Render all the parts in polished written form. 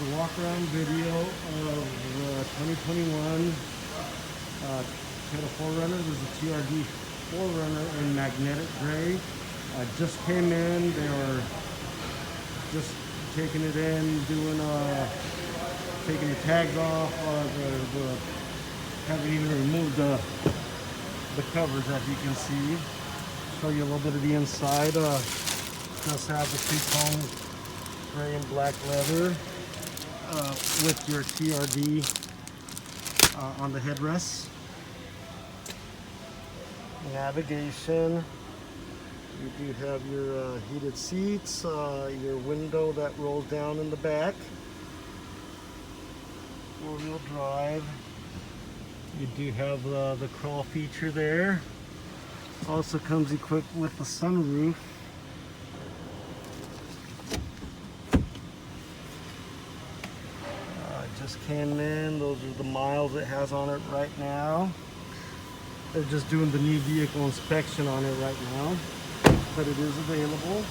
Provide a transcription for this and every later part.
a walk around video of 2021 Toyota 4Runner. This is a TRD 4Runner in magnetic gray. Just came in. They were just taking it in, doing taking the tags off. Haven't even removed the covers, as you can see. Show you a little bit of the inside. Does have the two-tone gray and black leather with your TRD on the headrests. Navigation. You do have your heated seats, your window that rolls down in the back. Four-wheel drive. You do have the crawl feature there. Also comes equipped with the sunroof. Just came in. Those are the miles it has on it right now. They're just doing the new vehicle inspection on it right now, but it is available.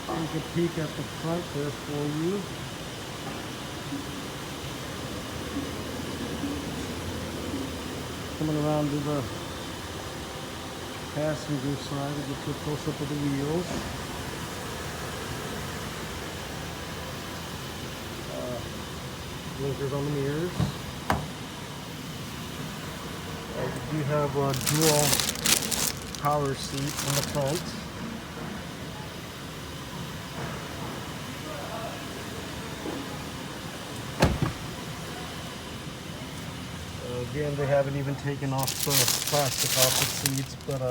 Take a peek at the front there for you. Coming around to the passenger side, we'll get you a close-up of the wheels. Blinkers on the mirrors. You do have a dual power seat in the front. Again, they haven't even taken off the plastic off the seats, but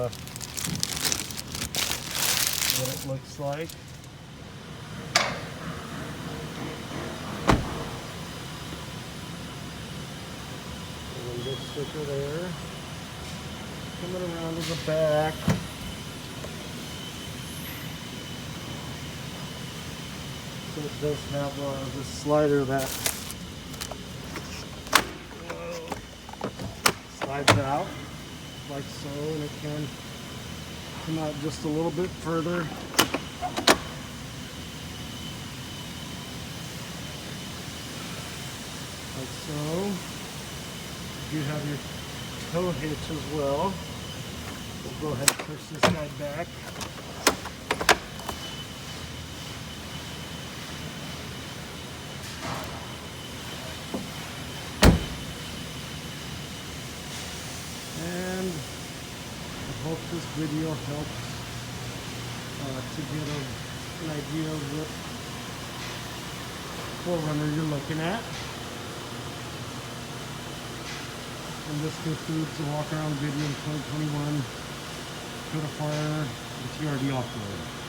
what it looks like. This sticker there. Coming around to the back. So it does have this slider that slides out like so, and it can come out just a little bit further. Like so. You have your tow hitch as well. We'll go ahead and push this guy back. And I hope this video helps to get an idea of what 4Runner you're looking at. And this concludes the walk around video in 2021 Toyota 4Runner, the TRD off-road.